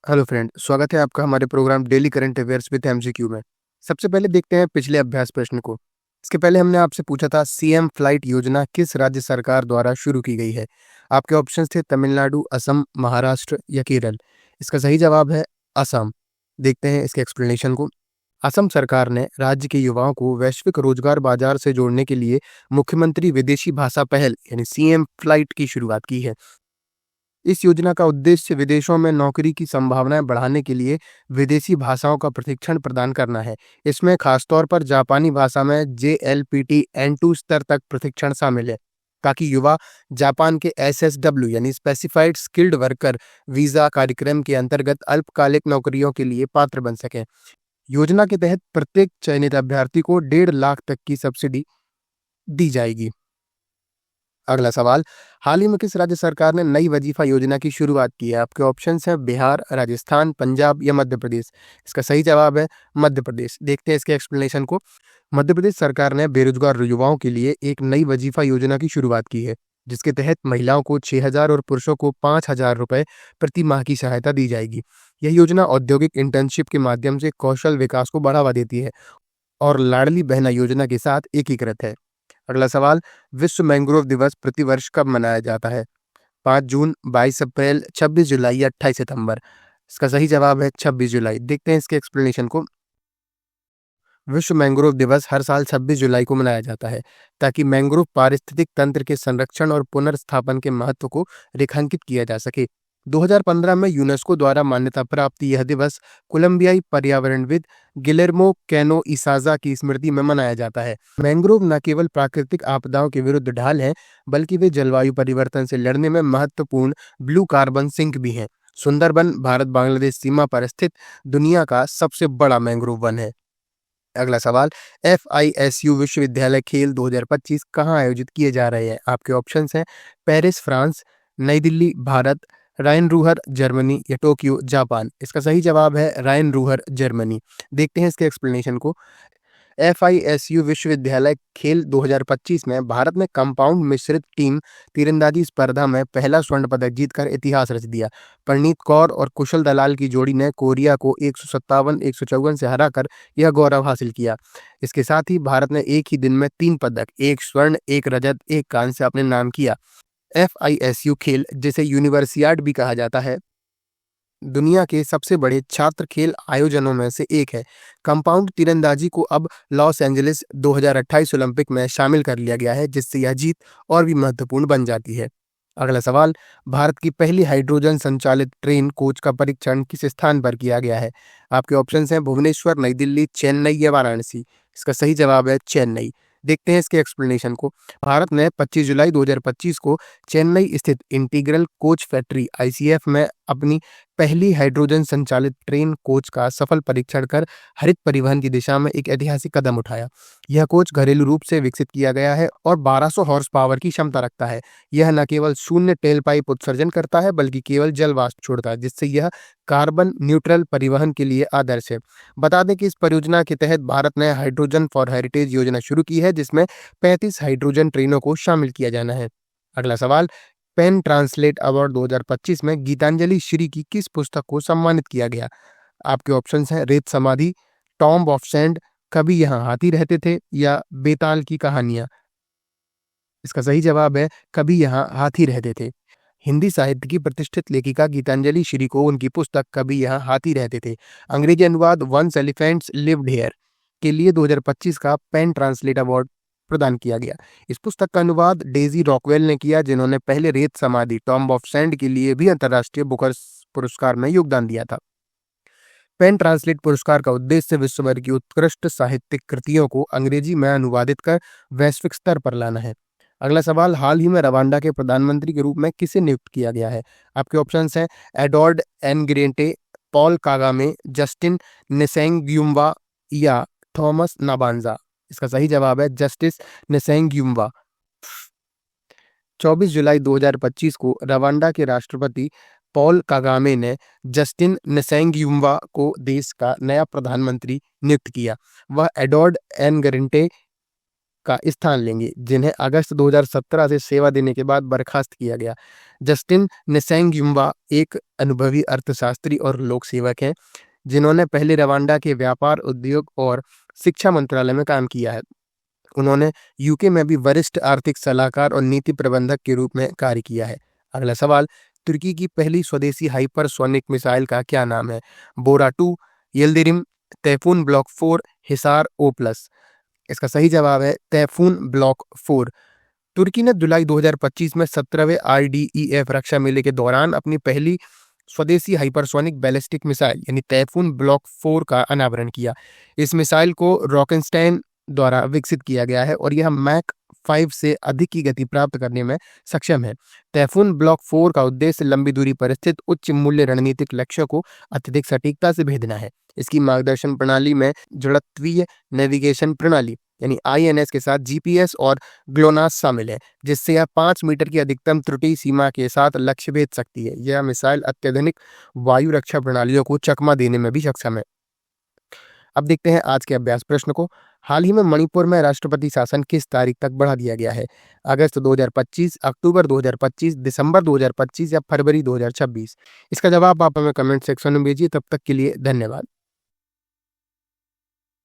Hello friend, स्वागत है आपका हमारे program daily current affairs with MCQ में। सबसे पहले देखते हैं पिछले अभ्यास प्रश्न को। इसके पहले हमने आपसे पूछा था सीएम फ्लाइट योजना किस राज्य सरकार द्वारा शुरू की गई है। आपके ऑप्शंस थे तमिलनाडु, असम, महाराष्ट्र या केरल। इसका सही जवाब है असम। देखते हैं इसके एक्सप्लेनेशन को। असम सरकार ने राज्य के युवाओं को वैश्विक रोजगार बाजार से जोड़ने के लिए मुख्यमंत्री विदेशी भाषा पहल यानी सीएम फ्लाइट की शुरुआत की है। इस योजना का उद्देश्य विदेशों में नौकरी की संभावनाएं बढ़ाने के लिए विदेशी भाषाओं का प्रशिक्षण प्रदान करना है। इसमें खासतौर पर जापानी भाषा में JLPT N2 स्तर तक प्रशिक्षण शामिल है, ताकि युवा जापान के SSW यानी स्पेसिफाइड स्किल्ड वर्कर वीजा कार्यक्रम के अंतर्गत अल्पकालिक नौकरियों के लिए पात्र बन सकें। योजना के तहत प्रत्येक चयनित अभ्यर्थी को 1.5 लाख तक की सब्सिडी दी जाएगी। अगला सवाल, हाल ही में किस राज्य सरकार ने नई वजीफा योजना की शुरुआत की है। आपके ऑप्शंस हैं बिहार, राजस्थान, पंजाब या मध्य प्रदेश। इसका सही जवाब है मध्य प्रदेश। देखते हैं इसके एक्सप्लेनेशन को। मध्य प्रदेश सरकार ने बेरोजगार युवाओं के लिए एक नई वजीफा योजना की शुरुआत की है, जिसके तहत महिलाओं को 6,000 और पुरुषों को 5,000 रुपए प्रति माह की सहायता दी जाएगी। यह योजना औद्योगिक इंटर्नशिप के माध्यम से कौशल विकास को बढ़ावा देती है और लाडली बहना योजना के साथ एकीकृत है। अगला सवाल, विश्व मैंग्रोव दिवस प्रतिवर्ष कब मनाया जाता है। 5 जून, 22 अप्रैल, 26 जुलाई या 28 सितंबर। इसका सही जवाब है 26 जुलाई। देखते हैं इसके एक्सप्लेनेशन को। विश्व मैंग्रोव दिवस हर साल 26 जुलाई को मनाया जाता है, ताकि मैंग्रोव पारिस्थितिक तंत्र के संरक्षण और पुनर्स्थापन के महत्व को रेखांकित किया जा सके। 2015 में यूनेस्को द्वारा मान्यता प्राप्त यह दिवस कोलंबियाई पर्यावरणविद गिलेर्मो कैनो इसाजा की स्मृति में मनाया जाता है। मैंग्रोव न केवल प्राकृतिक आपदाओं के विरुद्ध ढाल हैं, बल्कि वे जलवायु परिवर्तन से लड़ने में महत्वपूर्ण ब्लू कार्बन सिंक भी हैं। सुंदरबन भारत बांग्लादेश सीमा पर स्थित दुनिया का सबसे बड़ा मैंग्रोव वन है। अगला सवाल, FISU विश्वविद्यालय खेल 2025 कहाँ आयोजित किए जा रहे हैं। आपके ऑप्शंस हैं पेरिस फ्रांस, नई Delhi Bharat, Ryan Ruhr Germany या टोक्यो जापान। इसका सही जवाब है रायन रूहर जर्मनी। देखते हैं इसके एक्सप्लेनेशन को। FISU विश्वविद्यालय खेल 2025 में भारत ने कंपाउंड मिश्रित टीम तीरंदाजी स्पर्धा में पहला स्वर्ण पदक जीतकर इतिहास रच दिया। परनीत कौर और कुशल दलाल की जोड़ी ने कोरिया को 157-154 से हराकर यह गौरव हासिल किया। इसके साथ ही भारत ने एक ही दिन में 3 पदक, 1 स्वर्ण, 1 रजत, 1 कांस्य अपने नाम किया। FISU खेल, जिसे यूनिवर्सियाड भी कहा जाता है, दुनिया के सबसे बड़े छात्र खेल आयोजनों में से एक है। कंपाउंड तीरंदाजी को अब लॉस एंजलिस 2028 ओलंपिक में शामिल कर लिया गया है, जिससे यह जीत और भी महत्वपूर्ण बन जाती है। अगला सवाल, भारत की पहली हाइड्रोजन संचालित ट्रेन कोच का परीक्षण किस स्थान पर किया गया है। आपके ऑप्शंस हैं भुवनेश्वर, नई दिल्ली, चेन्नई या वाराणसी। इसका सही जवाब है चेन्नई। देखते हैं इसके एक्सप्लेनेशन को। भारत ने 25 जुलाई 2025 को चेन्नई स्थित इंटीग्रल कोच फैक्ट्री ICF में अपनी पहली हाइड्रोजन संचालित ट्रेन कोच का सफल परीक्षण कर हरित परिवहन की दिशा में एक ऐतिहासिक कदम उठाया। यह कोच घरेलू रूप से विकसित किया गया है और 1200 हॉर्स पावर की क्षमता रखता है। यह न केवल शून्य टेल पाइप उत्सर्जन करता है, बल्कि केवल जल वाष्प छोड़ता है, जिससे यह कार्बन न्यूट्रल परिवहन के लिए आदर्श है। बता दें कि इस परियोजना के तहत भारत ने हाइड्रोजन फॉर हेरिटेज योजना शुरू की है, जिसमें 35 हाइड्रोजन ट्रेनों को शामिल किया जाना है। अगला सवाल, पेन ट्रांसलेट अवार्ड 2025 में गीतांजलि श्री की किस पुस्तक को सम्मानित किया गया। आपके ऑप्शंस हैं रेत समाधि, टॉम्ब ऑफ सैंड, कभी यहाँ हाथी रहते थे या बेताल की कहानियां। इसका सही जवाब है कभी यहाँ हाथी रहते थे। हिंदी साहित्य की प्रतिष्ठित लेखिका गीतांजलि श्री को उनकी पुस्तक कभी यहाँ हाथी रहते थे, अंग्रेजी अनुवाद वंस एलिफेंट्स लिव्ड हियर के लिए 2025 का पेन ट्रांसलेट अवार्ड प्रदान किया गया। इस पुस्तक का अनुवाद डेजी रॉकवेल ने किया, जिन्होंने पहले रेत समाधि टॉम्ब ऑफ सैंड के लिए भी अंतर्राष्ट्रीय बुकर पुरस्कार में योगदान दिया था। पेन ट्रांसलेट पुरस्कार का उद्देश्य विश्व भर की उत्कृष्ट साहित्यिक कृतियों को अंग्रेजी में अनुवादित कर वैश्विक स्तर पर लाना है। अगला सवाल, हाल ही में रवांडा के प्रधानमंत्री के रूप में किसे नियुक्त किया गया है। आपके ऑप्शंस हैं एडोर्ड एनगिरेंटे, पॉल कागामे, जस्टिन नेसेंग्यूम्वा या थॉमस नाबांजा। इसका सही जवाब है जस्टिस नेसेंग्यूम्वा। 24 जुलाई 2025 को रवांडा के राष्ट्रपति पॉल कागामे ने जस्टिन नेसेंग्यूम्वा को देश का नया प्रधानमंत्री नियुक्त किया। वह एडोर्ड एनगिरेंटे का स्थान लेंगे, जिन्हें अगस्त 2017 से सेवा देने के बाद बर्खास्त किया गया। जस्टिन नेसैंग-युम्बा एक अनुभवी अर्थशास्त्री और लोक सेवक हैं, जिन्होंने पहले रवांडा के व्यापार, उद्योग और शिक्षा मंत्रालय में काम किया है। उन्होंने यूके में भी वरिष्ठ आर्थिक सलाहकार और नीति प्रबंधक के रूप में कार्य किया है। अगला सवाल, तुर्की की पहली स्वदेशी हाइपरसोनिक मिसाइल का क्या नाम है? बोरा 2, यिल्दिरिम, तैफून ब्लॉक 4, हिसार O+। इसका सही जवाब है तैफून ब्लॉक 4। तुर्की ने जुलाई 2025 में 17वें RDEF रक्षा मेले के दौरान अपनी पहली स्वदेशी हाइपरसोनिक बैलिस्टिक मिसाइल यानी तैफून ब्लॉक 4 का अनावरण किया। इस मिसाइल को रॉकेनस्टाइन द्वारा विकसित किया गया है और यह मैक 5 से अधिक की गति प्राप्त करने में सक्षम है। तैफून ब्लॉक 4 का उद्देश्य लंबी दूरी पर स्थित उच्च मूल्य रणनीतिक लक्ष्यों को अत्यधिक सटीकता से भेदना है। इसकी मार्गदर्शन प्रणाली में जड़त्वीय नेविगेशन प्रणाली यानी INS के साथ GPS और ग्लोनास शामिल है, जिससे यह 5 मीटर की अधिकतम त्रुटि सीमा के साथ लक्ष्य भेद सकती है। यह मिसाइल अत्याधुनिक वायु रक्षा प्रणालियों को चकमा देने में भी सक्षम है। अब देखते हैं आज के अभ्यास प्रश्न को। हाल ही में मणिपुर में राष्ट्रपति शासन किस तारीख तक बढ़ा दिया गया है? अगस्त 2025, अक्टूबर 2025, दिसंबर 2025 या फरवरी 2026? इसका जवाब आप हमें कमेंट सेक्शन में भेजिए। तब तक के लिए धन्यवाद।